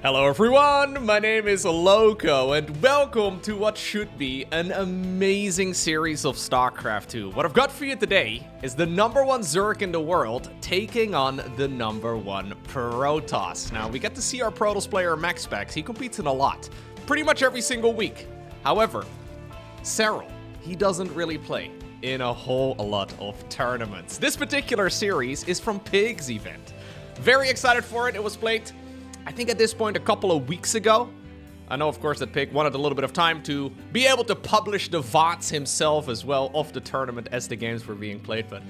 Hello everyone, my name is Lowko, and welcome to what should be an amazing series of StarCraft 2. What I've got for you today is the #1 Zerg in the world taking on the #1 Protoss. Now, we get to see our Protoss player MaxPax. He competes in a lot, pretty much every single week. However, Serral, he doesn't really play in a whole lot of tournaments. This particular series is from Pig's event. Very excited for it. It was played, I think at this point, a couple of weeks ago. I know, of course, that Pig wanted a little bit of time to be able to publish the VODs himself as well of the tournament as the games were being played, but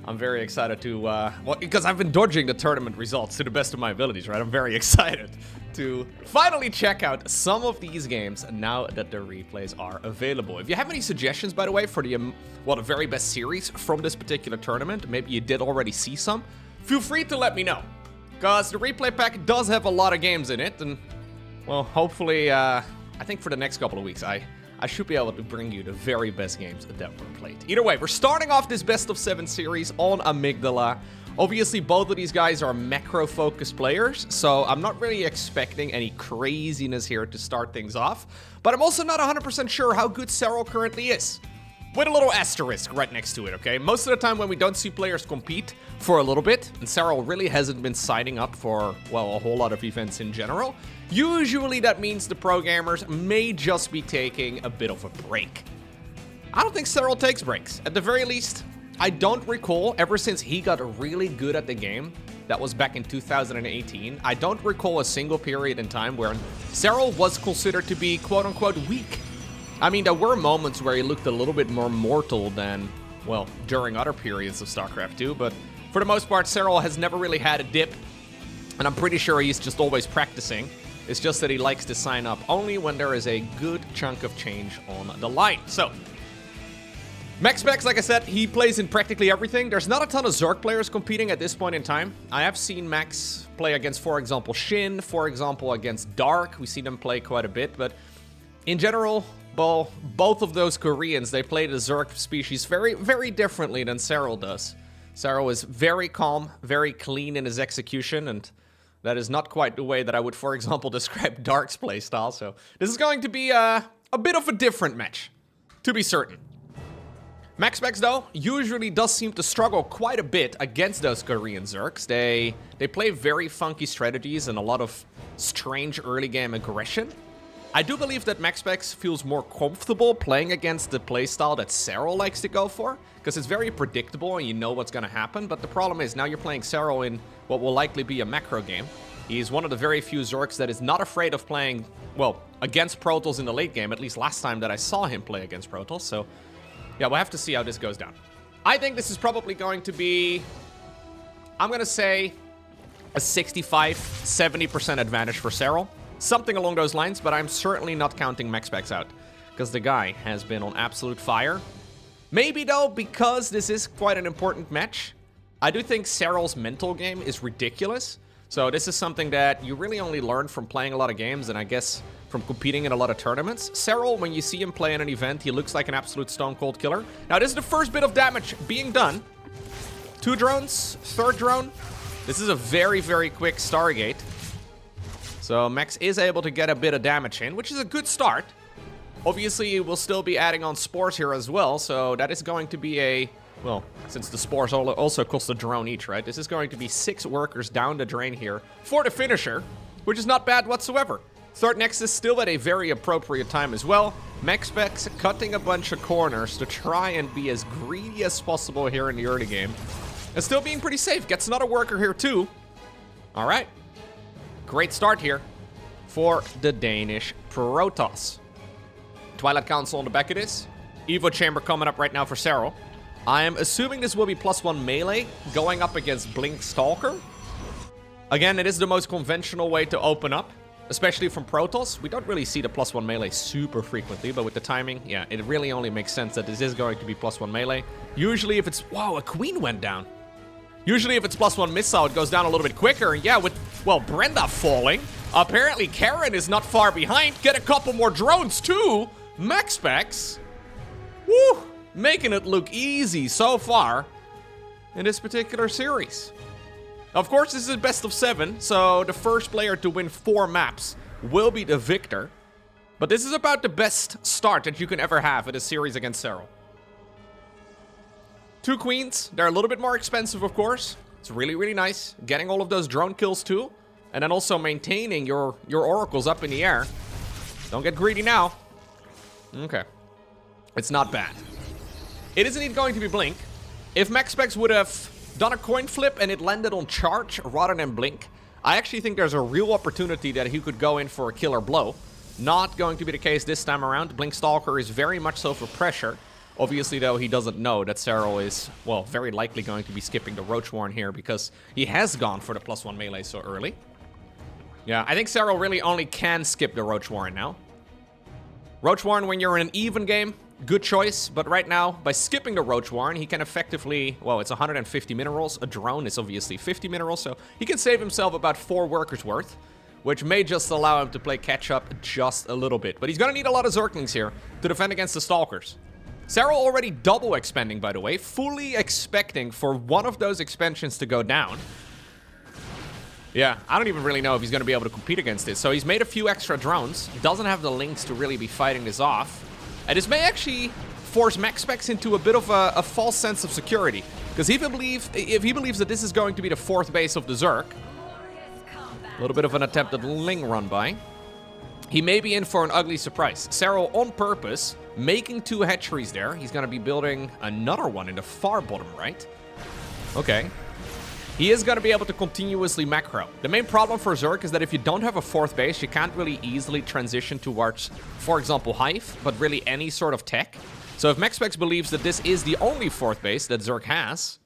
I'm very excited to, well, because I've been dodging the tournament results to the best of my abilities, right? I'm very excited to finally check out some of these games now that the replays are available. If you have any suggestions, by the way, for the, well, the very best series from this particular tournament, maybe you did already see some, feel free to let me know. Because the replay pack does have a lot of games in it, and, well, hopefully, I think for the next couple of weeks, I should be able to bring you the very best games that were played. Either way, we're starting off this Best-of-7 series on Amygdala. Obviously, both of these guys are macro-focused players, so I'm not really expecting any craziness here to start things off. But I'm also not 100% sure how good Serral currently is. With a little asterisk right next to it, okay? Most of the time when we don't see players compete for a little bit, and Serral really hasn't been signing up for, well, a whole lot of events in general, usually that means the pro gamers may just be taking a bit of a break. I don't think Serral takes breaks. At the very least, I don't recall, ever since he got really good at the game, that was back in 2018, I don't recall a single period in time where Serral was considered to be quote-unquote weak. I mean, there were moments where he looked a little bit more mortal than, well, during other periods of StarCraft 2, but for the most part, Serral has never really had a dip, and I'm pretty sure he's just always practicing. It's just that he likes to sign up only when there is a good chunk of change on the line. So, MaxPax, like I said, he plays in practically everything. There's not a ton of Zerg players competing at this point in time. I have seen Max play against, for example, Shin, for example, against Dark. We see them play quite a bit, but in general, well, both of those Koreans, they play the Zerg species very, very differently than Serral does. Serral is very calm, very clean in his execution, and that is not quite the way that I would, for example, describe Dark's playstyle. So this is going to be a bit of a different match, to be certain. MaxPax, though, usually does seem to struggle quite a bit against those Korean Zergs. They play very funky strategies and a lot of strange early game aggression. I do believe that MaxPax feels more comfortable playing against the playstyle that Serral likes to go for, because it's very predictable and you know what's going to happen, but the problem is now you're playing Serral in what will likely be a macro game. He's one of the very few Zergs that is not afraid of playing, well, against Protoss in the late game, at least last time that I saw him play against Protoss, so yeah, we'll have to see how this goes down. I think this is probably going to be, I'm going to say, a 65-70% advantage for Serral. Something along those lines, but I'm certainly not counting MaxPax out, because the guy has been on absolute fire. Maybe, though, because this is quite an important match, I do think Serral's mental game is ridiculous. So this is something that you really only learn from playing a lot of games, and I guess from competing in a lot of tournaments. Serral, when you see him play in an event, he looks like an absolute stone-cold killer. Now, this is the first bit of damage being done. 2 drones, 3rd drone. This is a very, very quick Stargate. So Max is able to get a bit of damage in, which is a good start. Obviously, we'll still be adding on spores here as well, so that is going to be a, well, since the spores also cost a drone each, right? This is going to be 6 workers down the drain here for the finisher, which is not bad whatsoever. 3rd Nexus still at a very appropriate time as well. MaxPax cutting a bunch of corners to try and be as greedy as possible here in the early game. And still being pretty safe. Gets another worker here too. All right. Great start here for the Danish Protoss. Twilight Council on the back of this. Evo Chamber coming up right now for Serral. I am assuming this will be +1 melee going up against Blink Stalker. Again, it is the most conventional way to open up, especially from Protoss. We don't really see the +1 melee super frequently, but with the timing, yeah, it really only makes sense that this is going to be +1 melee. Usually if it's, wow, a queen went down. Usually if it's +1 missile, it goes down a little bit quicker. And yeah, with, well, Brenda falling, apparently Karen is not far behind. Get a couple more drones too. MaxPax, woo, making it look easy so far in this particular series. Of course, this is a best of 7, so the first player to win 4 maps will be the victor. But this is about the best start that you can ever have in a series against Serral. 2 queens. They're a little bit more expensive, of course. It's really, really nice. Getting all of those drone kills too. And then also maintaining your oracles up in the air. Don't get greedy now. Okay. It's not bad. It isn't even going to be Blink. If MaxPax would have done a coin flip and it landed on Charge rather than Blink, I actually think there's a real opportunity that he could go in for a killer blow. Not going to be the case this time around. Blink Stalker is very much so for pressure. Obviously, though, he doesn't know that Serral is, well, very likely going to be skipping the Roach Warren here because he has gone for the +1 melee so early. Yeah, I think Serral really only can skip the Roach Warren now. Roach Warren, when you're in an even game, good choice. But right now, by skipping the Roach Warren, he can effectively, well, it's 150 minerals. A drone is obviously 50 minerals, so he can save himself about 4 workers worth, which may just allow him to play catch-up just a little bit. But he's going to need a lot of Zerglings here to defend against the Stalkers. Serral already double expanding, by the way, fully expecting for one of those expansions to go down. Yeah, I don't even really know if he's going to be able to compete against this. So he's made a few extra drones, doesn't have the links to really be fighting this off. And this may actually force MaxPax into a bit of a false sense of security. Because if he believes that this is going to be the 4th base of the Zerg, a little bit of an attempted Ling run by, he may be in for an ugly surprise. Serral on purpose, making 2 hatcheries there. He's going to be building another one in the far bottom right. Okay. He is going to be able to continuously macro. The main problem for Zerg is that if you don't have a 4th base, you can't really easily transition towards, for example, Hive, but really any sort of tech. So if MaxPax believes that this is the only 4th base that Zerg has,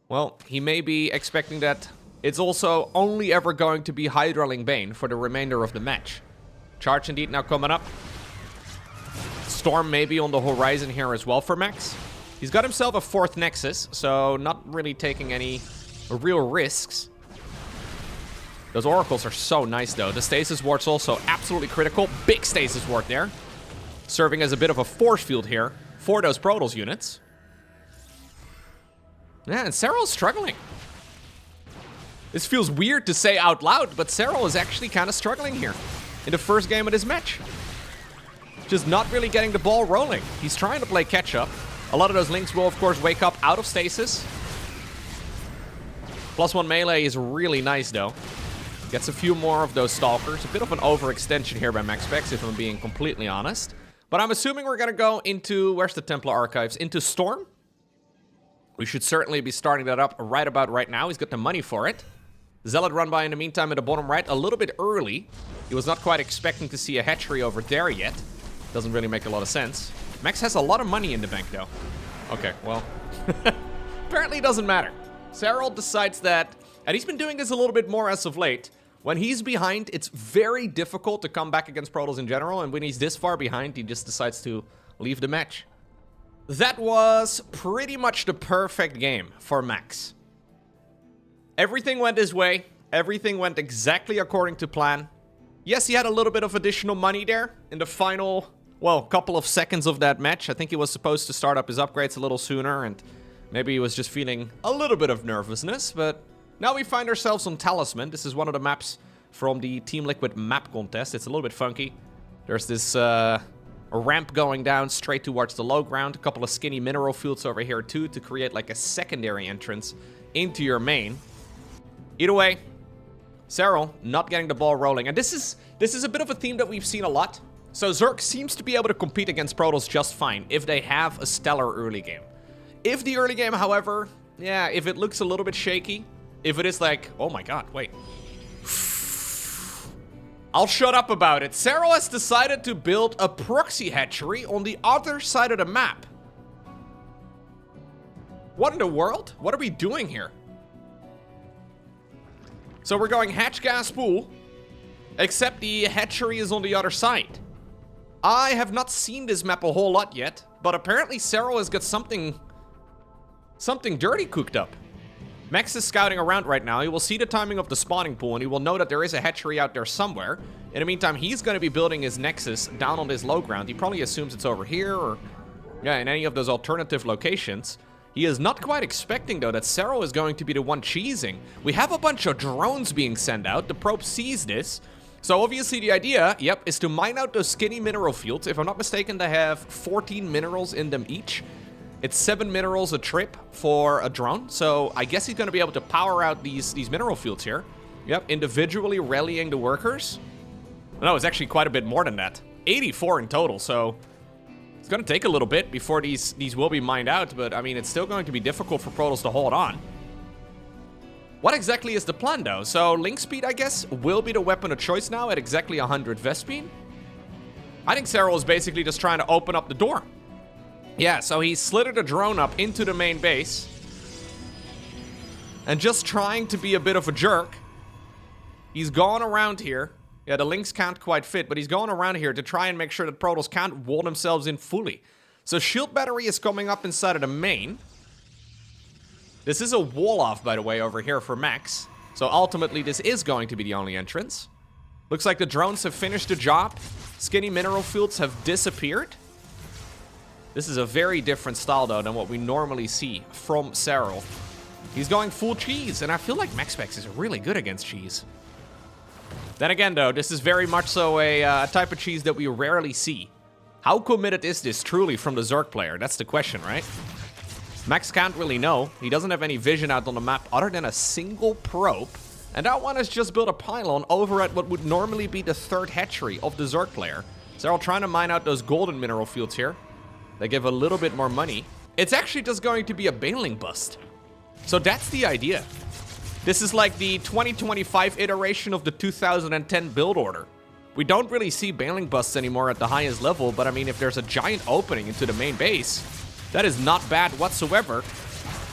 well, he may be expecting that it's also only ever going to be Hydraling Bane for the remainder of the match. Charge indeed now coming up. Storm maybe on the horizon here as well for Max. He's got himself a 4th Nexus, so not really taking any real risks. Those oracles are so nice though. The stasis ward's also absolutely critical. Big stasis ward there. Serving as a bit of a force field here for those Protoss units. Yeah, and Serral's struggling. This feels weird to say out loud, but Serral is actually kind of struggling here in the first game of this match. Just not really getting the ball rolling. He's trying to play catch-up. A lot of those links will, of course, wake up out of stasis. +1 melee is really nice, though. Gets a few more of those Stalkers. A bit of an overextension here by MaxPax, if I'm being completely honest. But I'm assuming we're going to go into... Where's the Templar Archives? Into Storm? We should certainly be starting that up right about right now. He's got the money for it. Zealot run by in the meantime at the bottom right, a little bit early. He was not quite expecting to see a hatchery over there yet. Doesn't really make a lot of sense. Max has a lot of money in the bank, though. Okay, well, apparently it doesn't matter. Serral decides that, and he's been doing this a little bit more as of late. When he's behind, it's very difficult to come back against Protoss in general, and when he's this far behind, he just decides to leave the match. That was pretty much the perfect game for Max. Everything went his way. Everything went exactly according to plan. Yes, he had a little bit of additional money there in the final, well, couple of seconds of that match. I think he was supposed to start up his upgrades a little sooner, and maybe he was just feeling a little bit of nervousness, but now we find ourselves on Talisman. This is one of the maps from the Team Liquid map contest. It's a little bit funky. There's this a ramp going down straight towards the low ground. A couple of skinny mineral fields over here too to create like a secondary entrance into your main. Either way, Serral not getting the ball rolling. And this is a bit of a theme that we've seen a lot. So Zerg seems to be able to compete against Protoss just fine if they have a stellar early game. If the early game, however, yeah, if it looks a little bit shaky, if it is like, oh my god, wait. I'll shut up about it. Serral has decided to build a proxy hatchery on the other side of the map. What in the world? What are we doing here? So we're going hatch gas pool, except the hatchery is on the other side. I have not seen this map a whole lot yet, but apparently Serral has got something dirty cooked up. Max is scouting around right now. He will see the timing of the spawning pool, and he will know that there is a hatchery out there somewhere. In the meantime, he's going to be building his Nexus down on this low ground. He probably assumes it's over here, or yeah, in any of those alternative locations. He is not quite expecting, though, that Serral is going to be the one cheesing. We have a bunch of drones being sent out. The probe sees this. So obviously the idea, yep, is to mine out those skinny mineral fields. If I'm not mistaken, they have 14 minerals in them each. It's 7 minerals a trip for a drone. So I guess he's going to be able to power out these mineral fields here. Yep, individually rallying the workers. No, it's actually quite a bit more than that. 84 in total, so it's going to take a little bit before these will be mined out, but I mean, it's still going to be difficult for Protoss to hold on. What exactly is the plan, though? So, link speed, I guess, will be the weapon of choice now at exactly 100 vest speed. I think Serral is basically just trying to open up the door. Yeah, so he slitted a drone up into the main base. And just trying to be a bit of a jerk. He's gone around here. Yeah, the links can't quite fit, but he's going around here to try and make sure that Protoss can't wall themselves in fully. So shield battery is coming up inside of the main. This is a wall off, by the way, over here for Max. So ultimately, this is going to be the only entrance. Looks like the drones have finished the job. Skinny mineral fields have disappeared. This is a very different style, though, than what we normally see from Serral. He's going full cheese, and I feel like MaxPax is really good against cheese. Then again, though, this is very much so a type of cheese that we rarely see. How committed is this truly from the Zerg player? That's the question, right? Max can't really know. He doesn't have any vision out on the map other than a single probe. And that one has just built a pylon over at what would normally be the third hatchery of the Zerg player. So they're all trying to mine out those golden mineral fields here. They give a little bit more money. It's actually just going to be a baneling bust. So that's the idea. This is like the 2025 iteration of the 2010 build order. We don't really see baneling busts anymore at the highest level, but I mean, if there's a giant opening into the main base, that is not bad whatsoever.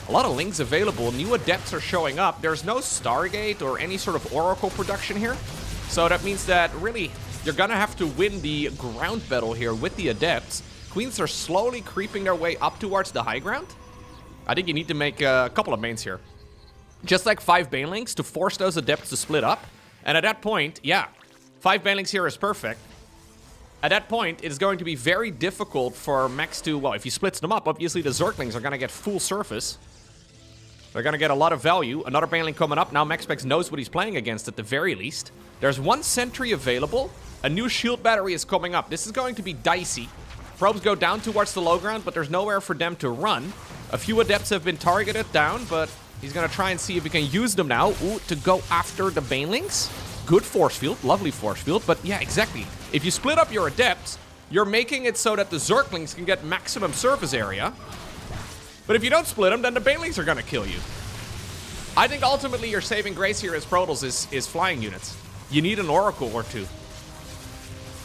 A lot of links available, new adepts are showing up. There's no Stargate or any sort of Oracle production here. So that means that really, you're gonna have to win the ground battle here with the adepts. Queens are slowly creeping their way up towards the high ground. I think you need to make a couple of mains here. Just like 5 banelings to force those adepts to split up. And at that point, yeah, 5 banelings here is perfect. At that point, it is going to be very difficult for Max to, well, if he splits them up, obviously the Zerglings are going to get full surface. They're going to get a lot of value. Another baneling coming up. Now MaxPax knows what he's playing against at the very least. There's 1 sentry available. A new shield battery is coming up. This is going to be dicey. Probes go down towards the low ground, but there's nowhere for them to run. A few adepts have been targeted down, but he's going to try and see if he can use them now to go after the banelings. Good force field, lovely force field, but yeah, exactly. If you split up your adepts, you're making it so that the Zerglings can get maximum surface area. But if you don't split them, then the banelings are going to kill you. I think ultimately your saving grace here as Protoss is flying units. You need an Oracle or 2.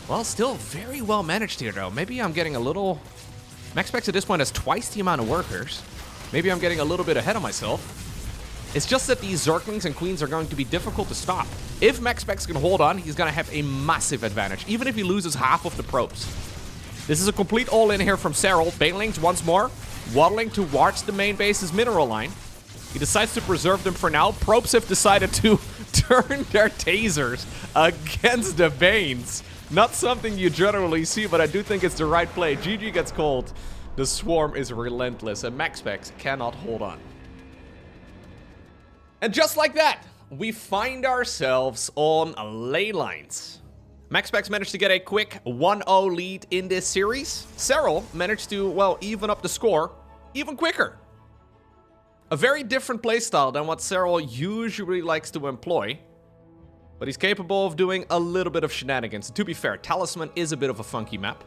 Well, still very well managed here, though. Maybe I'm getting a little... MaxPax at this point has twice the amount of workers. Maybe I'm getting a little bit ahead of myself. It's just that these Zerglings and Queens are going to be difficult to stop. If MaxPax can hold on, he's going to have a massive advantage, even if he loses half of the probes. This is a complete all-in here from Serral. Banelings once more, waddling towards the main base's mineral line. He decides to preserve them for now. Probes have decided to turn their tasers against the Banes. Not something you generally see, but I do think it's the right play. GG gets called. The swarm is relentless, and MaxPax cannot hold on. And just like that, we find ourselves on ley lines. MaxPax managed to get a quick 1-0 lead in this series. Serral managed to, well, even up the score even quicker. A very different playstyle than what Serral usually likes to employ. But he's capable of doing a little bit of shenanigans. To be fair, Talisman is a bit of a funky map.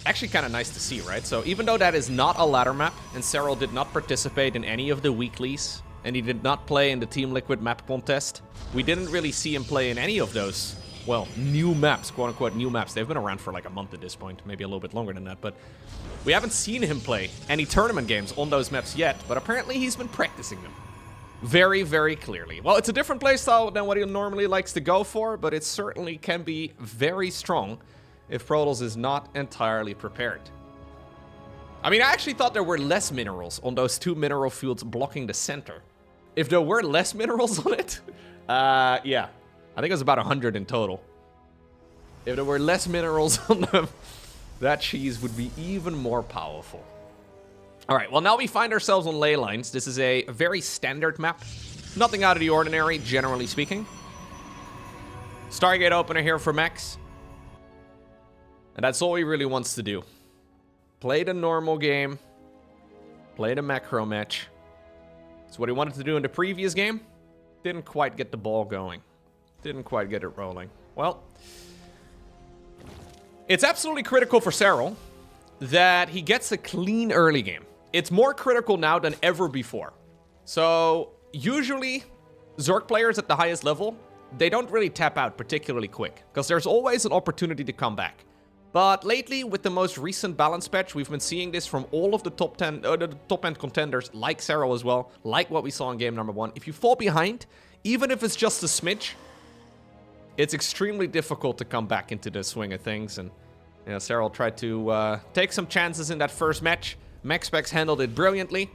Actually kind of nice to see, right? So even though that is not a ladder map, and Serral did not participate in any of the weeklies, and he did not play in the Team Liquid map contest, we didn't really see him play in any of those, well, new maps, quote-unquote new maps. They've been around for like a month at this point, maybe a little bit longer than that, but we haven't seen him play any tournament games on those maps yet, but apparently he's been practicing them. Very, very clearly. Well, it's a different playstyle than what he normally likes to go for, but it certainly can be very strong if Protoss is not entirely prepared. I mean, I actually thought there were less minerals on those 2 mineral fields blocking the center. If there were less minerals on it, yeah. I think it was about 100 in total. If there were less minerals on them, that cheese would be even more powerful. All right, well, now we find ourselves on ley lines. This is a very standard map. Nothing out of the ordinary, generally speaking. Stargate opener here for Max. And that's all he really wants to do. Play the normal game. Play the macro match. That's what he wanted to do in the previous game. Didn't quite get the ball going. Didn't quite get it rolling. Well, it's absolutely critical for Serral that he gets a clean early game. It's more critical now than ever before. So, usually, Zerg players at the highest level, they don't really tap out particularly quick, because there's always an opportunity to come back. But lately, with the most recent balance patch, we've been seeing this from all of the top-end contenders, like Serral as well, like what we saw in game number 1. If you fall behind, even if it's just a smidge, it's extremely difficult to come back into the swing of things. And you know, Serral tried to take some chances in that first match. MaxPax handled it brilliantly.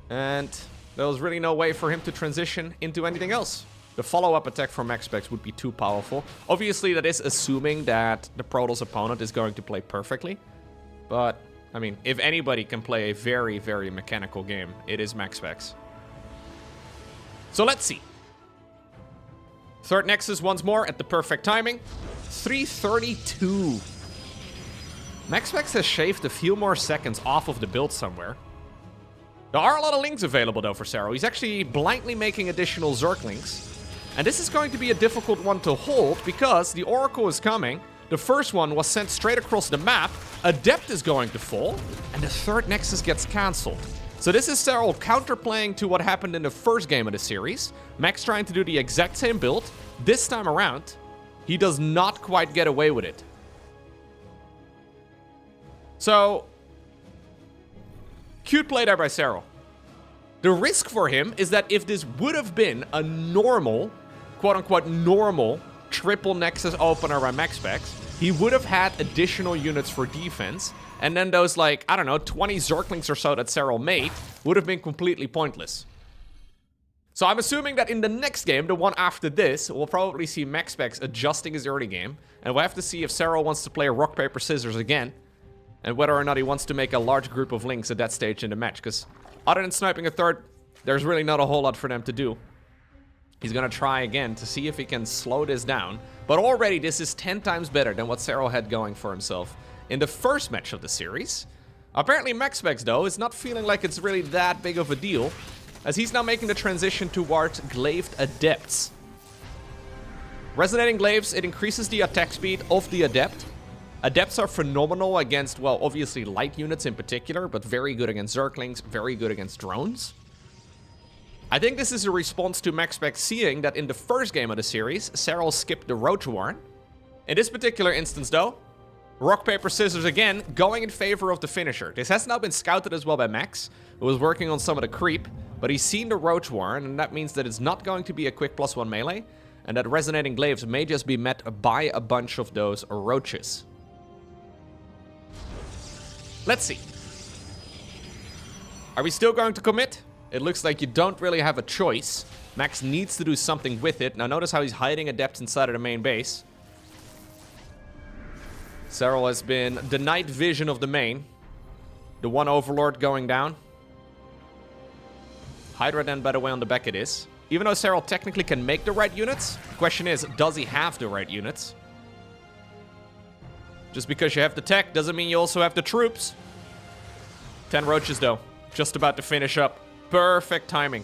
And there was really no way for him to transition into anything else. The follow-up attack from MaxPax would be too powerful. Obviously, that is assuming that the Protoss opponent is going to play perfectly. But, I mean, if anybody can play a very, very mechanical game, it is MaxPax. So let's see. Third Nexus once more at the perfect timing. 332. MaxPax has shaved a few more seconds off of the build somewhere. There are a lot of links available, though, for Serral. He's actually blindly making additional Zerg links. And this is going to be a difficult one to hold, because the Oracle is coming. The first one was sent straight across the map. Adept is going to fall, and the third Nexus gets cancelled. So this is Serral counterplaying to what happened in the first game of the series. Max trying to do the exact same build. This time around, he does not quite get away with it. So, cute play there by Serral. The risk for him is that if this would have been a normal, quote-unquote normal, triple Nexus opener by MaxPax, he would have had additional units for defense, and then those, like, I don't know, 20 Zerglings or so that Serral made would have been completely pointless. So I'm assuming that in the next game, the one after this, we'll probably see MaxPax adjusting his early game, and we'll have to see if Serral wants to play rock, paper, scissors again, and whether or not he wants to make a large group of links at that stage in the match, because other than sniping a third, there's really not a whole lot for them to do. He's gonna try again to see if he can slow this down, but already this is 10 times better than what Serral had going for himself in the first match of the series. Apparently MaxPax, though, is not feeling like it's really that big of a deal, as he's now making the transition towards Glaive Adepts. Resonating Glaives, it increases the attack speed of the Adept. Adepts are phenomenal against, well, obviously light units in particular, but very good against Zerglings, very good against drones. I think this is a response to MaxPax seeing that in the first game of the series, Serral skipped the Roach Warren. In this particular instance, though, rock, paper, scissors again, going in favor of the finisher. This has now been scouted as well by Max, who was working on some of the creep, but he's seen the Roach Warren, and that means that it's not going to be a quick +1 melee, and that Resonating Glaives may just be met by a bunch of those roaches. Let's see. Are we still going to commit? It looks like you don't really have a choice. Max needs to do something with it. Now notice how he's hiding Adepts inside of the main base. Serral has been denied vision of the main. The one Overlord going down. Hydra then, by the way, on the back it is. Even though Serral technically can make the right units, the question is, does he have the right units? Just because you have the tech doesn't mean you also have the troops. 10 roaches, though. Just about to finish up. Perfect timing.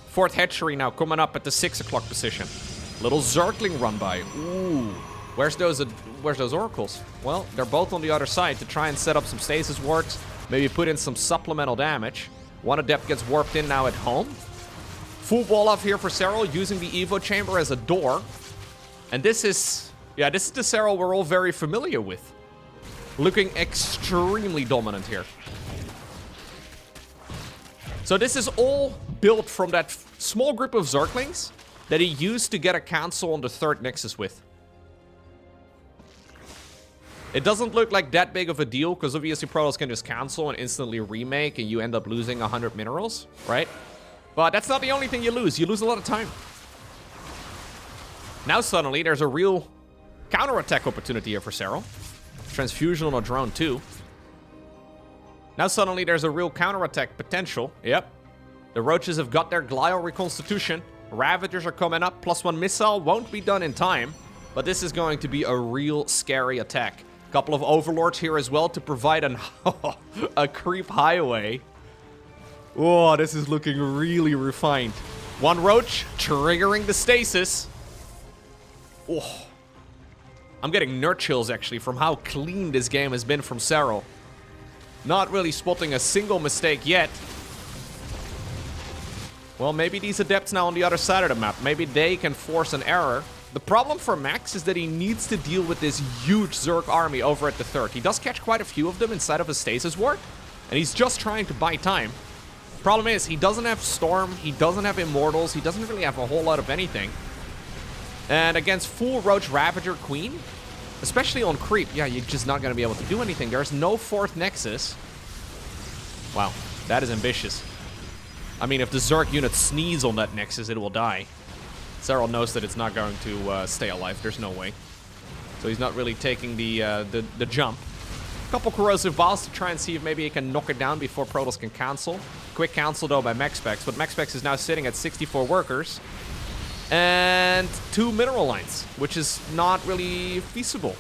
Fourth hatchery now coming up at the 6 o'clock position. Little Zergling run by. Ooh. Where's those oracles? Well, they're both on the other side to try and set up some stasis wards. Maybe put in some supplemental damage. One Adept gets warped in now at home. Full wall off here for Serral, using the Evo chamber as a door. And this is... yeah, this is the Serral we're all very familiar with. Looking extremely dominant here. So this is all built from that small group of Zerglings that he used to get a cancel on the third Nexus with. It doesn't look like that big of a deal, because obviously Protoss can just cancel and instantly remake, and you end up losing 100 minerals, right? But that's not the only thing you lose. You lose a lot of time. Now suddenly there's a real counterattack opportunity here for Serral. Transfusion on a drone too. Now suddenly there's a real counterattack potential. Yep. The Roaches have got their Glial Reconstitution. Ravagers are coming up. +1 missile won't be done in time. But this is going to be a real scary attack. Couple of Overlords here as well to provide a creep highway. Oh, this is looking really refined. One Roach triggering the stasis. Oh. I'm getting nerd chills actually from how clean this game has been from Serral. Not really spotting a single mistake yet. Well, maybe these adepts now on the other side of the map, maybe they can force an error. The problem for Max is that he needs to deal with this huge Zerg army over at the third. He does catch quite a few of them inside of a stasis ward, and he's just trying to buy time. Problem is, he doesn't have Storm, he doesn't have Immortals, he doesn't really have a whole lot of anything. And against full Roach Ravager Queen, especially on creep, yeah, you're just not going to be able to do anything. There's no 4th Nexus. Wow, that is ambitious. I mean, if the Zerg unit sneeze on that Nexus, it will die. Serral knows that it's not going to stay alive. There's no way. So he's not really taking the jump. Couple corrosive balls to try and see if maybe he can knock it down before Protoss can cancel. Quick cancel though by MaxPax, but MaxPax is now sitting at 64 workers. And 2 mineral lines, which is not really feasible.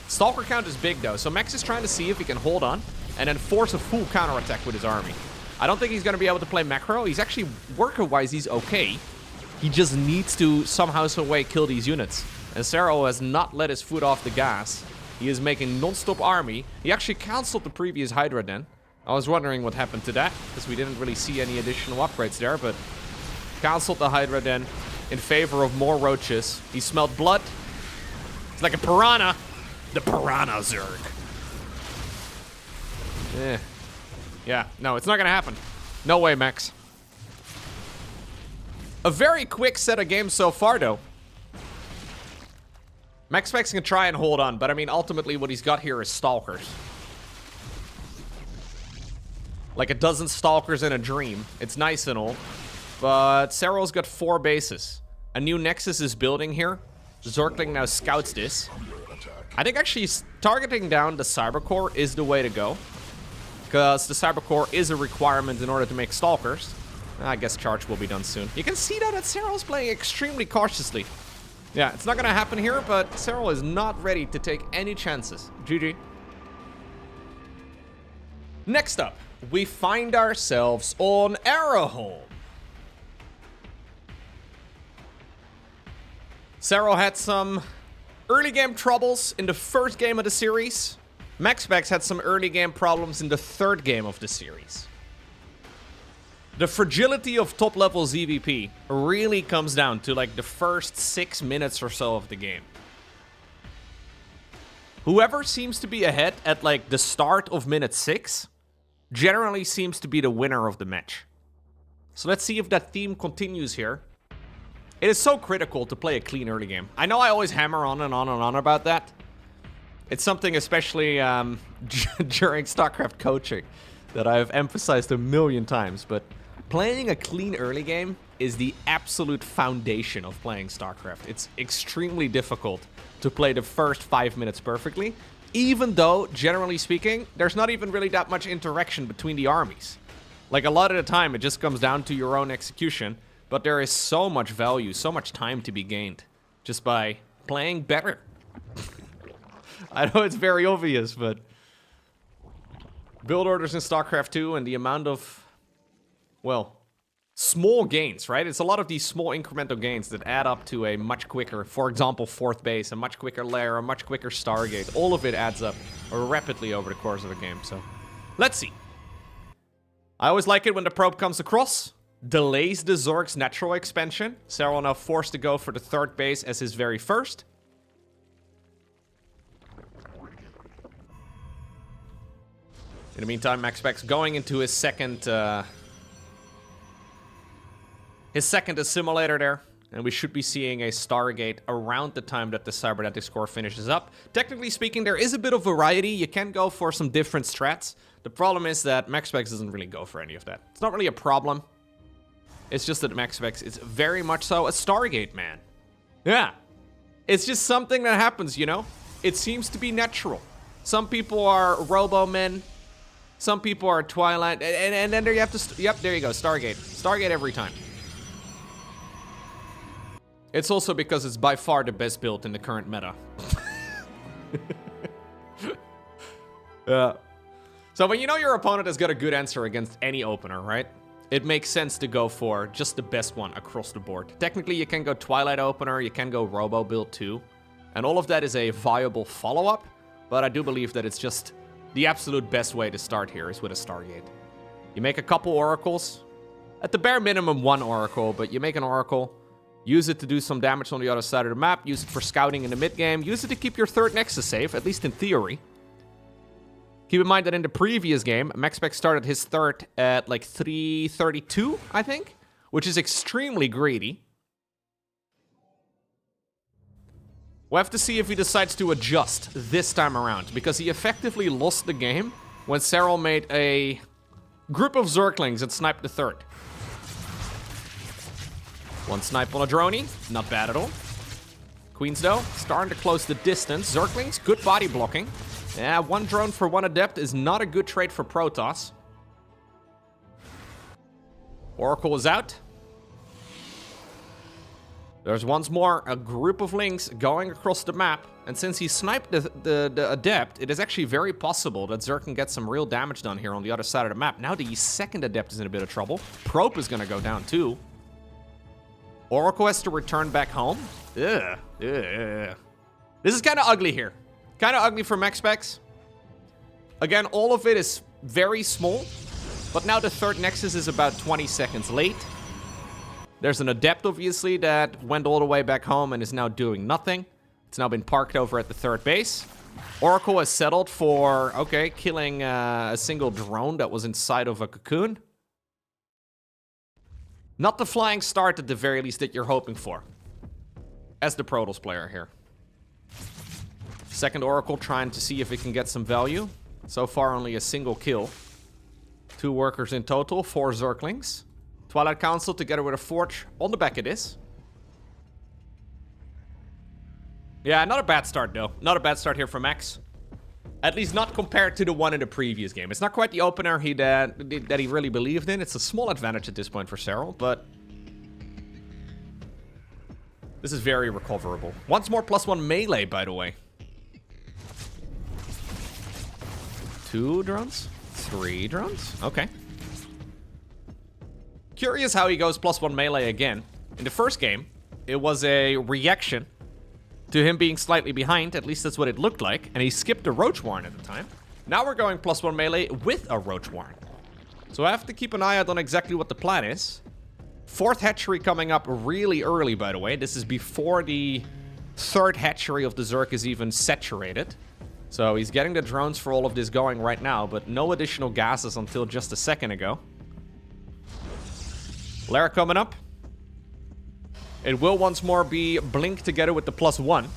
Stalker count is big though, so Max is trying to see if he can hold on and then force a full counterattack with his army. I don't think he's going to be able to play macro. He's actually, worker-wise, he's okay. He just needs to somehow, some way kill these units. And Serral has not let his foot off the gas. He is making non-stop army. He actually cancelled the previous Hydra Den. I was wondering what happened to that, because we didn't really see any additional upgrades there, but cancelled the Hydra Den in favor of more Roaches. He smelled blood. It's like a piranha. The Piranha Zerg. Yeah, no, it's not gonna happen. No way, Max. A very quick set of games so far, though. MaxPax can try and hold on, but I mean, ultimately what he's got here is Stalkers. Like a dozen Stalkers in a dream. It's nice and all, but Serral's got 4 bases. A new Nexus is building here. Zergling now scouts this. I think actually targeting down the Cybercore is the way to go, because the Cybercore is a requirement in order to make Stalkers. I guess charge will be done soon. You can see though that Serral's playing extremely cautiously. Yeah, it's not gonna happen here, but Serral is not ready to take any chances. GG. Next up, we find ourselves on Arrowhole. Serral had some early game troubles in the first game of the series. MaxPax had some early game problems in the third game of the series. The fragility of top level ZVP really comes down to like the first 6 minutes or so of the game. Whoever seems to be ahead at like the start of minute 6 generally seems to be the winner of the match. So let's see if that theme continues here. It is so critical to play a clean early game. I know I always hammer on and on and on about that. It's something especially during StarCraft coaching that I've emphasized a million times, but playing a clean early game is the absolute foundation of playing StarCraft. It's extremely difficult to play the first 5 minutes perfectly, even though, generally speaking, there's not even really that much interaction between the armies. Like, a lot of the time, it just comes down to your own execution, but there is so much value, so much time to be gained just by playing better. I know it's very obvious, but build orders in StarCraft 2 and the amount of, well, small gains, right? It's a lot of these small incremental gains that add up to a much quicker, for example, 4th base, a much quicker lair, a much quicker Stargate. All of it adds up rapidly over the course of a game, so let's see. I always like it when the probe comes across, delays the Zerg's natural expansion. Serral now forced to go for the 3rd base as his very first. In the meantime, MaxPax going into his second assimilator there, and we should be seeing a Stargate around the time that the Cybernetics core finishes up. Technically speaking, there is a bit of variety. You can go for some different strats. The problem is that MaxPax doesn't really go for any of that. It's not really a problem. It's just that MaxPax is very much so a Stargate man. Yeah. It's just something that happens, you know? It seems to be natural. Some people are Robo-men. Some people are Twilight. And then there you have to... Yep, there you go. Stargate. Stargate every time. It's also because it's by far the best build in the current meta. Yeah. So when you know your opponent has got a good answer against any opener, right? It makes sense to go for just the best one across the board. Technically, you can go Twilight opener, you can go Robo build too. And all of that is a viable follow-up. But I do believe that it's just the absolute best way to start here is with a Stargate. You make a couple oracles. At the bare minimum, one oracle, but you make an oracle. Use it to do some damage on the other side of the map. Use it for scouting in the mid-game. Use it to keep your third Nexus safe, at least in theory. Keep in mind that in the previous game, MaxPax started his third at like 332, I think, which is extremely greedy. We'll have to see if he decides to adjust this time around, because he effectively lost the game when Serral made a group of Zerglings and sniped the third. One snipe on a droney, not bad at all. Queens, though, starting to close the distance. Zerglings, good body blocking. Yeah, one drone for one adept is not a good trade for Protoss. Oracle is out. There's once more a group of links going across the map. And since he sniped the adept, it is actually very possible that Zerg can get some real damage done here on the other side of the map. Now the second adept is in a bit of trouble. Probe is going to go down too. Oracle has to return back home. Ugh. Ugh. This is kind of ugly here. Kind of ugly for MaxPax. Again, all of it is very small. But now the third Nexus is about 20 seconds late. There's an adept, obviously, that went all the way back home and is now doing nothing. It's now been parked over at the third base. Oracle has settled for, okay, killing a single drone that was inside of a cocoon. Not the flying start, at the very least, that you're hoping for. As the Protoss player here. Second Oracle trying to see if it can get some value. So far, only a single kill. 2 workers in total, 4 Zerglings. Twilight Council together with a Forge on the back of this. Yeah, not a bad start, though. Not a bad start here for Max. At least not compared to the one in the previous game. It's not quite the opener that he really believed in. It's a small advantage at this point for Serral, but this is very recoverable. Once more +1 melee, by the way. 2 drones? 3 drones? Okay. Curious how he goes +1 melee again. In the first game, it was a reaction to him being slightly behind. At least that's what it looked like. And he skipped the Roach Warren at the time. Now we're going +1 melee with a Roach Warren. So I have to keep an eye out on exactly what the plan is. 4th hatchery coming up really early, by the way. This is before the 3rd hatchery of the Zerg is even saturated. So he's getting the drones for all of this going right now, but no additional gases until just a second ago. Lara coming up. It will once more be Blink together with the +1.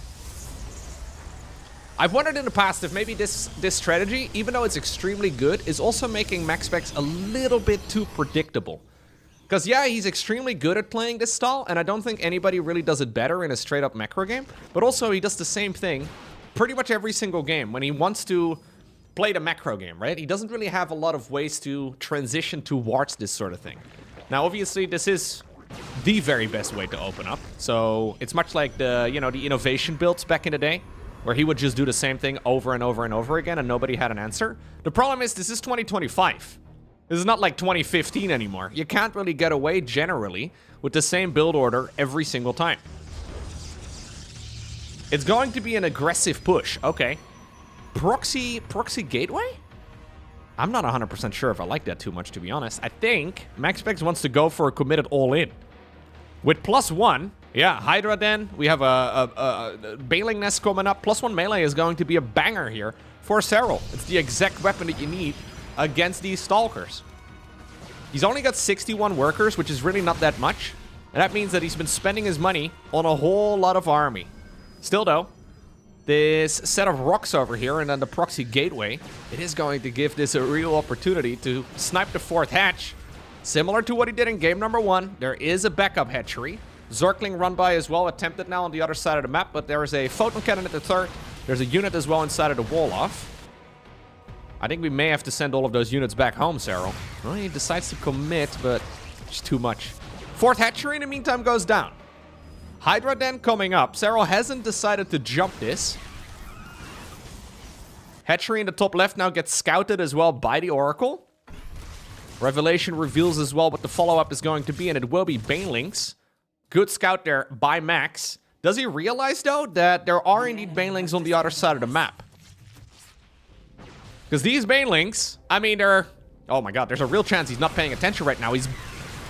I've wondered in the past if maybe this strategy, even though it's extremely good, is also making MaxPax a little bit too predictable. Because yeah, he's extremely good at playing this style, and I don't think anybody really does it better in a straight-up macro game. But also, he does the same thing pretty much every single game when he wants to play the macro game, right? He doesn't really have a lot of ways to transition towards this sort of thing. Now, obviously, this is the very best way to open up. So it's much like the, you know, the innovation builds back in the day, where he would just do the same thing over and over and over again and nobody had an answer. The problem is this is 2025. This is not like 2015 anymore. You can't really get away generally with the same build order every single time. It's going to be an aggressive push. Okay. Proxy gateway? I'm not 100% sure if I like that too much, to be honest. I think MaxPax wants to go for a committed all-in. With +1, yeah, Hydra then. We have a Bailing Nest coming up. +1 melee is going to be a banger here for Serral. It's the exact weapon that you need against these Stalkers. He's only got 61 workers, which is really not that much. And that means that he's been spending his money on a whole lot of army. Still, though, this set of rocks over here and then the proxy gateway, it is going to give this a real opportunity to snipe the 4th hatch. Similar to what he did in game number 1, there is a backup hatchery. Zergling run by as well, attempted now on the other side of the map, but there is a photon cannon at the 3rd. There's a unit as well inside of the wall off. I think we may have to send all of those units back home, Serral. Well, he decides to commit, but it's too much. 4th hatchery in the meantime goes down. Hydra Den coming up. Serral hasn't decided to jump this. Hatchery in the top left now gets scouted as well by the Oracle. Revelation reveals as well what the follow-up is going to be, and it will be Banelings. Good scout there by Max. Does he realize, though, that there are indeed Banelings on the other side of the map? Because these Banelings, I mean, they're... Oh my god, there's a real chance he's not paying attention right now. He's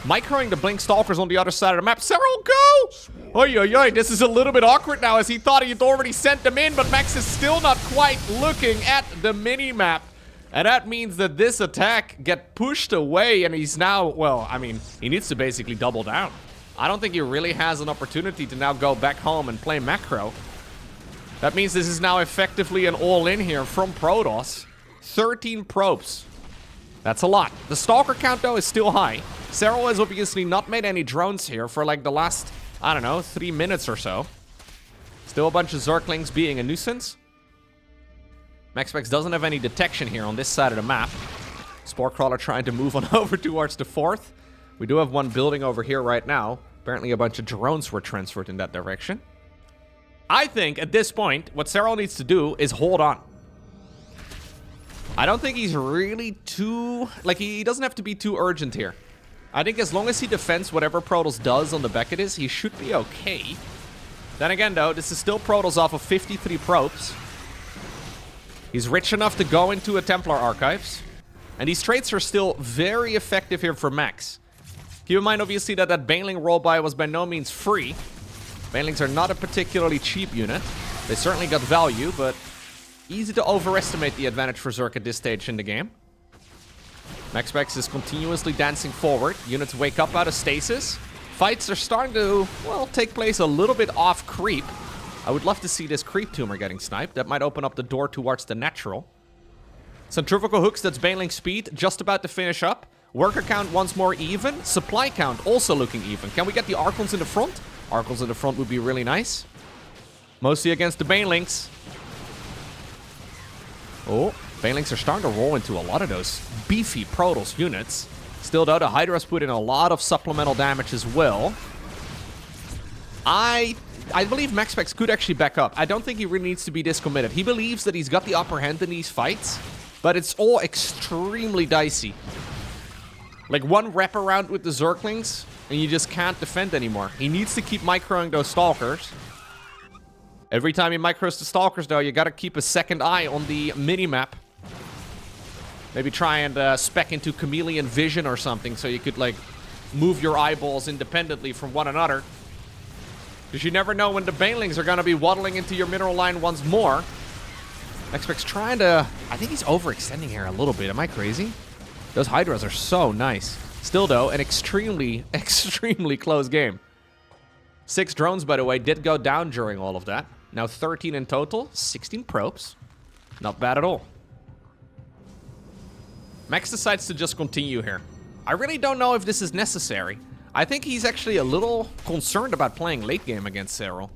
microing the Blink Stalkers on the other side of the map. Serral, go! Oi, oi, oi, this is a little bit awkward now as he thought he'd already sent them in, but Max is still not quite looking at the mini-map. And that means that this attack get pushed away, and he's now, well, I mean, he needs to basically double down. I don't think he really has an opportunity to now go back home and play macro. That means this is now effectively an all-in here from Protoss. 13 probes. That's a lot. The Stalker count, though, is still high. Serral has obviously not made any drones here for, like, the last, I don't know, 3 minutes or so. Still a bunch of Zerglings being a nuisance. MaxPax doesn't have any detection here on this side of the map. Spore Crawler trying to move on over towards the 4th. We do have one building over here right now. Apparently a bunch of drones were transferred in that direction. I think, at this point, what Serral needs to do is hold on. I don't think he's really too... Like, he doesn't have to be too urgent here. I think as long as he defends whatever Protoss does on the Beckett, he should be okay. Then again, though, this is still Protoss off of 53 probes. He's rich enough to go into a Templar Archives. And these traits are still very effective here for Max. Keep in mind, obviously, that Baneling roll-by was by no means free. Banelings are not a particularly cheap unit. They certainly got value, but easy to overestimate the advantage for Zerg at this stage in the game. MaxPax is continuously dancing forward. Units wake up out of stasis. Fights are starting to, well, take place a little bit off creep. I would love to see this creep tumor getting sniped. That might open up the door towards the natural. Centrifugal hooks, that's Baneling speed, just about to finish up. Worker count once more even. Supply count also looking even. Can we get the Archons in the front? Archons in the front would be really nice. Mostly against the Banelings. Oh, Banelings are starting to roll into a lot of those beefy Protoss units. Still, though, the Hydra's put in a lot of supplemental damage as well. I believe MaxPax could actually back up. I don't think he really needs to be this committed. He believes that he's got the upper hand in these fights, but it's all extremely dicey. Like, one wraparound with the Zerglings, and you just can't defend anymore. He needs to keep microing those Stalkers. Every time he micros the Stalkers, though, you gotta keep a second eye on the mini-map. Maybe try and spec into Chameleon Vision or something, so you could, like, move your eyeballs independently from one another. Because you never know when the Banelings are gonna be waddling into your mineral line once more. MaxPax trying to... I think he's overextending here a little bit. Am I crazy? Those Hydras are so nice. Still, though, an extremely, extremely close game. 6 drones, by the way, did go down during all of that. Now 13 in total, 16 probes. Not bad at all. Max decides to just continue here. I really don't know if this is necessary. I think he's actually a little concerned about playing late game against Serral.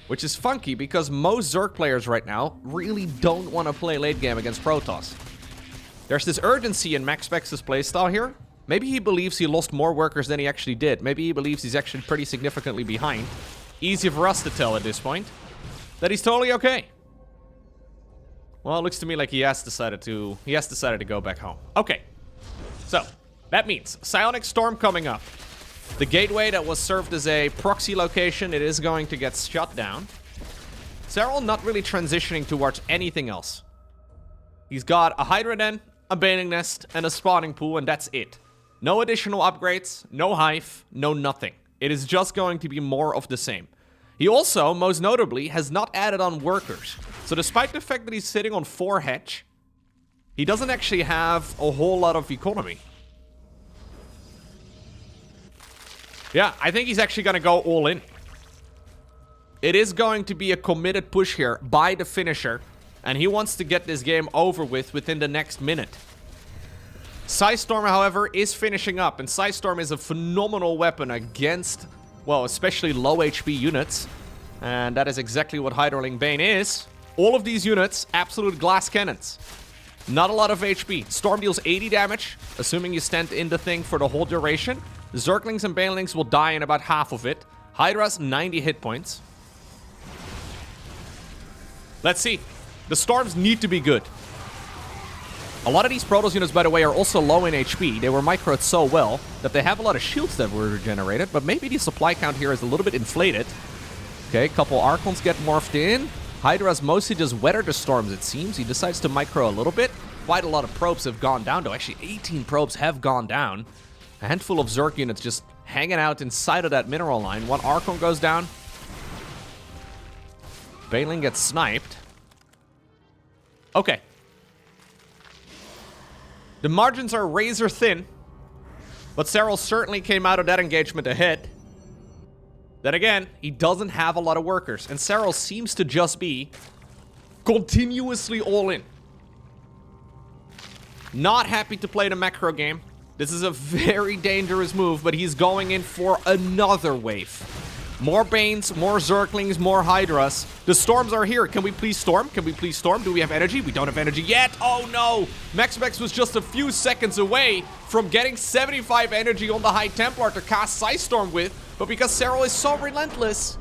Which is funky because most Zerg players right now really don't want to play late game against Protoss. There's this urgency in MaxPax's playstyle here. Maybe he believes he lost more workers than he actually did. Maybe he believes he's actually pretty significantly behind. Easy for us to tell at this point that he's totally okay. Well, it looks to me like he has decided to go back home. Okay. So, that means Psionic Storm coming up. The gateway that was served as a proxy location, it is going to get shut down. Serral not really transitioning towards anything else. He's got a Hydra Den, a Baning Nest, and a spawning pool, and that's it. No additional upgrades, no hive, no nothing. It is just going to be more of the same. He also, most notably, has not added on workers. So despite the fact that he's sitting on 4 hedge, he doesn't actually have a whole lot of economy. Yeah, I think he's actually going to go all in. It is going to be a committed push here by the finisher, and he wants to get this game over with within the next minute. Psystorm, however, is finishing up, and Psystorm is a phenomenal weapon against, well, especially low HP units. And that is exactly what Hydraling Bane is. All of these units, absolute glass cannons. Not a lot of HP. Storm deals 80 damage, assuming you stand in the thing for the whole duration. Zerglings and Banelings will die in about half of it. Hydra's 90 hit points. Let's see. The Storms need to be good. A lot of these Protoss units, by the way, are also low in HP. They were microed so well that they have a lot of shields that were regenerated, but maybe the supply count here is a little bit inflated. Okay, a couple Archons get morphed in. Hydra's mostly just weather the storms, it seems. He decides to micro a little bit. Quite a lot of probes have gone down, though. Actually, 18 probes have gone down. A handful of Zerg units just hanging out inside of that mineral line. One Archon goes down. Baneling gets sniped. Okay. The margins are razor thin, but Serral certainly came out of that engagement ahead. Then again, he doesn't have a lot of workers, and Serral seems to just be continuously all in. Not happy to play the macro game. This is a very dangerous move, but he's going in for another wave. More Banes, more Zerglings, more Hydras. The Storms are here. Can we please Storm? Can we please Storm? Do we have energy? We don't have energy yet. Oh no! MaxPax was just a few seconds away from getting 75 energy on the High Templar to cast Psystorm with, but because Serral is so relentless,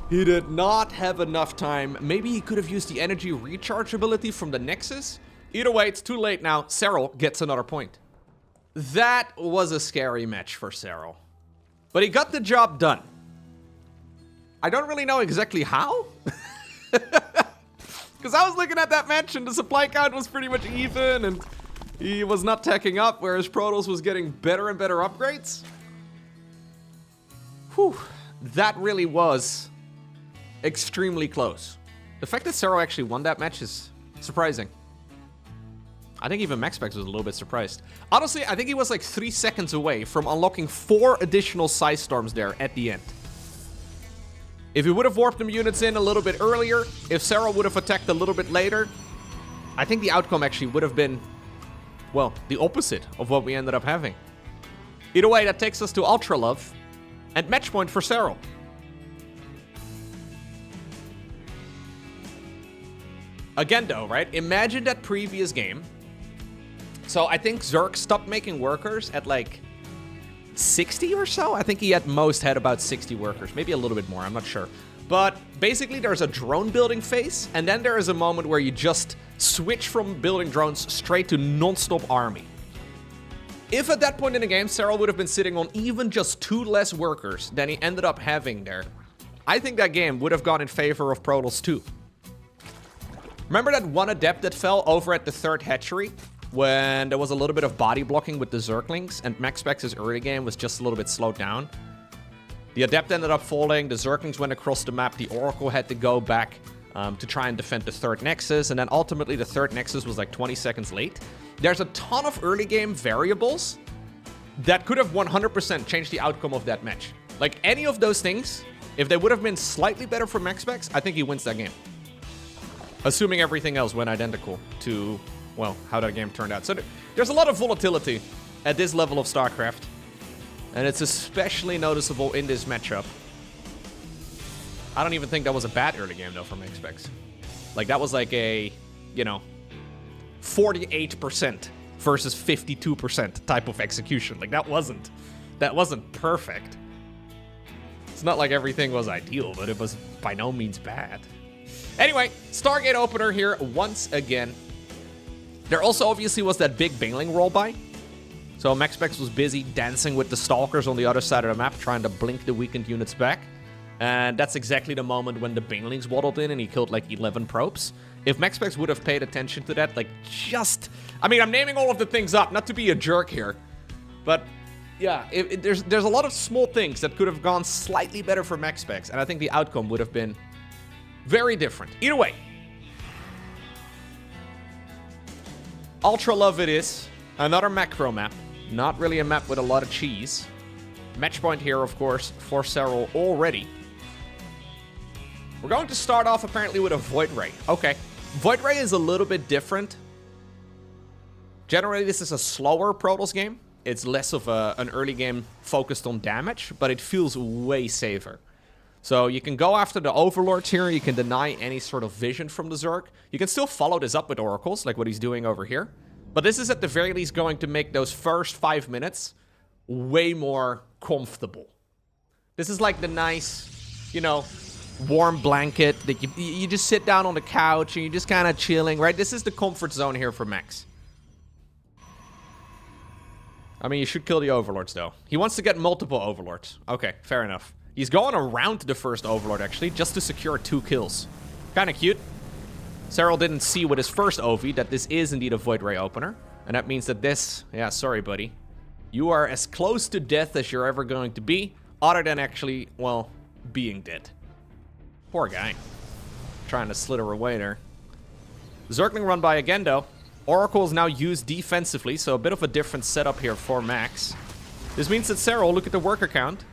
he did not have enough time. Maybe he could have used the energy recharge ability from the Nexus? Either way, it's too late now. Serral gets another point. That was a scary match for Serral, but he got the job done. I don't really know exactly how. Because I was looking at that match and the supply count was pretty much even and he was not tacking up, whereas Protoss was getting better and better upgrades. Whew. That really was extremely close. The fact that Serral actually won that match is surprising. I think even MaxPax was a little bit surprised. Honestly, I think he was like 3 seconds away from unlocking 4 additional Psy Storms there at the end. If he would have warped them units in a little bit earlier, if Serral would have attacked a little bit later, I think the outcome actually would have been, well, the opposite of what we ended up having. Either way, that takes us to Ultra Love and match point for Serral. Again though, right? Imagine that previous game. So I think Zerg stopped making workers at like 60 or so? I think he at most had about 60 workers, maybe a little bit more, I'm not sure. But basically there's a drone building phase, and then there is a moment where you just switch from building drones straight to non-stop army. If at that point in the game Serral would have been sitting on even just 2 less workers than he ended up having there, I think that game would have gone in favor of Protoss too. Remember that one adept that fell over at the 3rd hatchery? When there was a little bit of body blocking with the Zerglings, and MaxPax's early game was just a little bit slowed down. The Adept ended up falling, the Zerglings went across the map, the Oracle had to go back to try and defend the 3rd Nexus, and then ultimately the 3rd Nexus was like 20 seconds late. There's a ton of early game variables that could have 100% changed the outcome of that match. Like any of those things, if they would have been slightly better for MaxPax, I think he wins that game. Assuming everything else went identical to, well, how that game turned out. So there's a lot of volatility at this level of StarCraft. And it's especially noticeable in this matchup. I don't even think that was a bad early game, though, from MaxPax. Like, that was like a, you know, 48% versus 52% type of execution. Like, that wasn't perfect. It's not like everything was ideal, but it was by no means bad. Anyway, Stargate opener here once again. There also obviously was that big Baneling roll by. So MaxPax was busy dancing with the Stalkers on the other side of the map, trying to blink the weakened units back. And that's exactly the moment when the Banelings waddled in and he killed like 11 probes. If MaxPax would have paid attention to that, like just... I mean, I'm naming all of the things up, not to be a jerk here. But yeah, there's a lot of small things that could have gone slightly better for MaxPax. And I think the outcome would have been very different. Either way. Ultra Love it is. Another macro map. Not really a map with a lot of cheese. Match point here, of course, for Serral already. We're going to start off apparently with a Void Ray. Okay. Void Ray is a little bit different. Generally, this is a slower Protoss game. It's less of an early game focused on damage, but it feels way safer. So you can go after the Overlords here. You can deny any sort of vision from the Zerg. You can still follow this up with Oracles, like what he's doing over here. But this is at the very least going to make those first 5 minutes way more comfortable. This is like the nice, you know, warm blanket that you just sit down on the couch and you're just kind of chilling, right? This is the comfort zone here for Max. I mean, you should kill the Overlords, though. He wants to get multiple Overlords. Okay, fair enough. He's going around the first Overlord, actually, just to secure 2 kills. Kind of cute. Serral didn't see with his first OV that this is indeed a Void Ray opener. And that means that this... Yeah, sorry, buddy. You are as close to death as you're ever going to be, other than actually, well, being dead. Poor guy. Trying to slither away there. Zergling run by again, though. Oracle is now used defensively, so a bit of a different setup here for Max. This means that Serral, look at the worker count,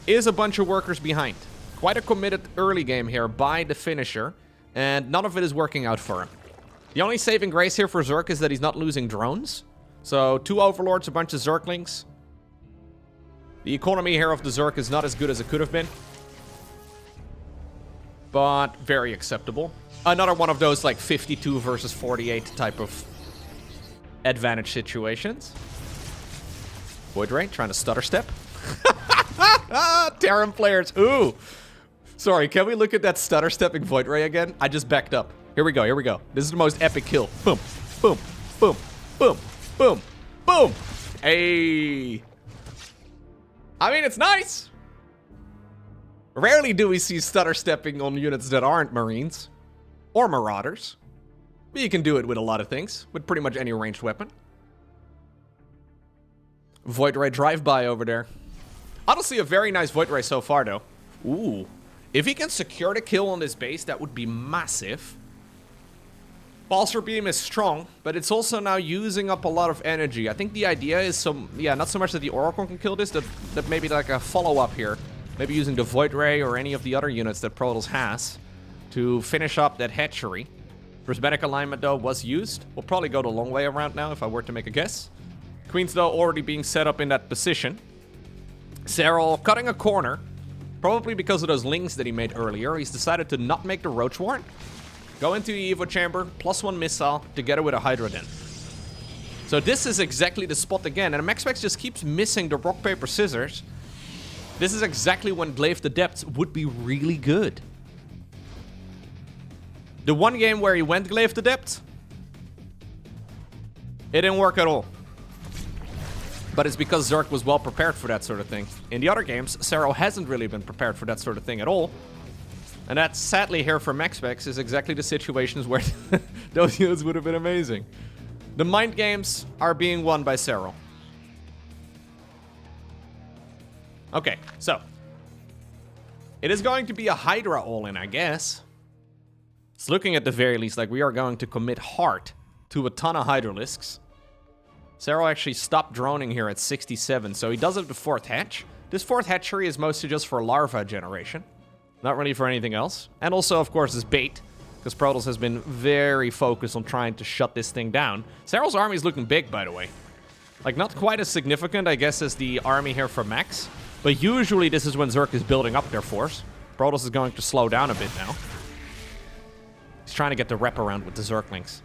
is a bunch of workers behind. Quite a committed early game here by the finisher, and none of it is working out for him. The only saving grace here for Zerg is that he's not losing drones. So 2 Overlords, a bunch of Zerglings. The economy here of the Zerg is not as good as it could have been, but very acceptable. Another one of those like 52 versus 48 type of advantage situations. Void Ray trying to stutter step. Terran players. Ooh. Sorry, can we look at that stutter stepping Void Ray again? I just backed up. Here we go, here we go. This is the most epic kill. Boom, boom, boom, boom, boom, boom. Hey. I mean, it's nice. Rarely do we see stutter stepping on units that aren't Marines or Marauders. But you can do it with a lot of things, with pretty much any ranged weapon. Void Ray drive-by over there. Honestly, a very nice Void Ray so far, though. Ooh. If he can secure the kill on this base, that would be massive. Pulsar Beam is strong, but it's also now using up a lot of energy. I think the idea is not so much that the Oracle can kill this, that maybe like a follow-up here. Maybe using the Void Ray or any of the other units that Protoss has to finish up that hatchery. Prismatic alignment, though, was used. We'll probably go the long way around now, if I were to make a guess. Queens, though, already being set up in that position. Serral cutting a corner. Probably because of those links that he made earlier. He's decided to not make the Roach Warren. Go into the Evo Chamber, +1 missile, together with a Hydra Den. So this is exactly the spot again. And MaxPax just keeps missing the rock, paper, scissors. This is exactly when Glaive the Depths would be really good. The one game where he went Glaive the Depths, it didn't work at all. But it's because Zerg was well prepared for that sort of thing. In the other games, Serral hasn't really been prepared for that sort of thing at all. And that, sadly, here for MaxPax is exactly the situations where those units would have been amazing. The mind games are being won by Serral. Okay, so. It is going to be a Hydra all-in, I guess. It's looking at the very least like we are going to commit hard to a ton of Hydralisks. Serral actually stopped droning here at 67, so he does have the 4th hatch. This 4th hatchery is mostly just for larva generation. Not really for anything else. And also, of course, is bait, because Protoss has been very focused on trying to shut this thing down. Serral's army is looking big, by the way. Like, not quite as significant, I guess, as the army here for Max. But usually this is when Zerg is building up their force. Protoss is going to slow down a bit now. He's trying to get the rep around with the Zerglings.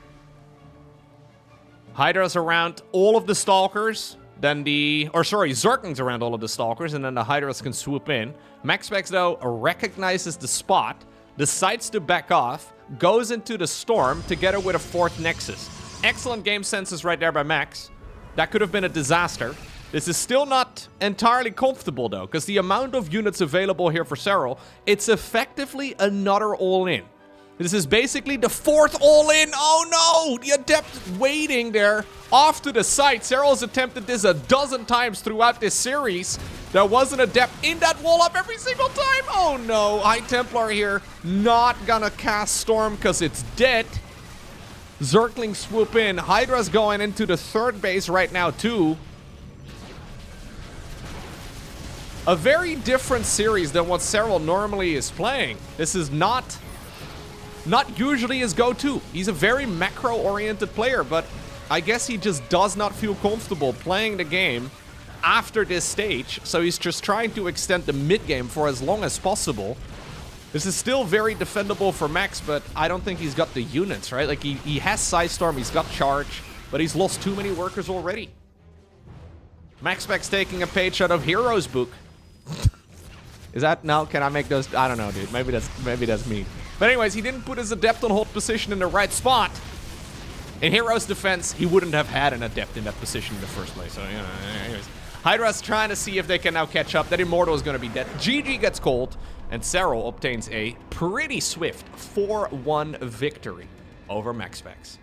Hydra's around all of the Stalkers, then Zerglings around all of the Stalkers, and then the Hydras can swoop in. MaxPax, though, recognizes the spot, decides to back off, goes into the Storm together with a 4th Nexus. Excellent game senses right there by Max. That could have been a disaster. This is still not entirely comfortable, though, because the amount of units available here for Serral, it's effectively another all-in. This is basically the 4th all-in. Oh no! The Adept waiting there off to the side. Serral has attempted this a dozen times throughout this series. There was an Adept in that wall up every single time. Oh no! High Templar here not gonna cast Storm because it's dead. Zerglings swoop in. Hydra's going into the 3rd base right now too. A very different series than what Serral normally is playing. This is not usually his go-to. He's a very macro-oriented player, but I guess he just does not feel comfortable playing the game after this stage, so he's just trying to extend the mid game for as long as possible. This is still very defendable for Max, but I don't think he's got the units, right? Like, he has Psystorm, he's got Charge, but he's lost too many workers already. MaxPax taking a page out of Hero's book. Is that... No, can I make those... I don't know, dude. Maybe that's me. But anyways, he didn't put his Adept on hold position in the right spot. In Hero's defense, he wouldn't have had an Adept in that position in the first place. So, you know, anyways. Hydra's trying to see if they can now catch up. That Immortal is going to be dead. GG gets cold, and Serral obtains a pretty swift 4-1 victory over MaxPax.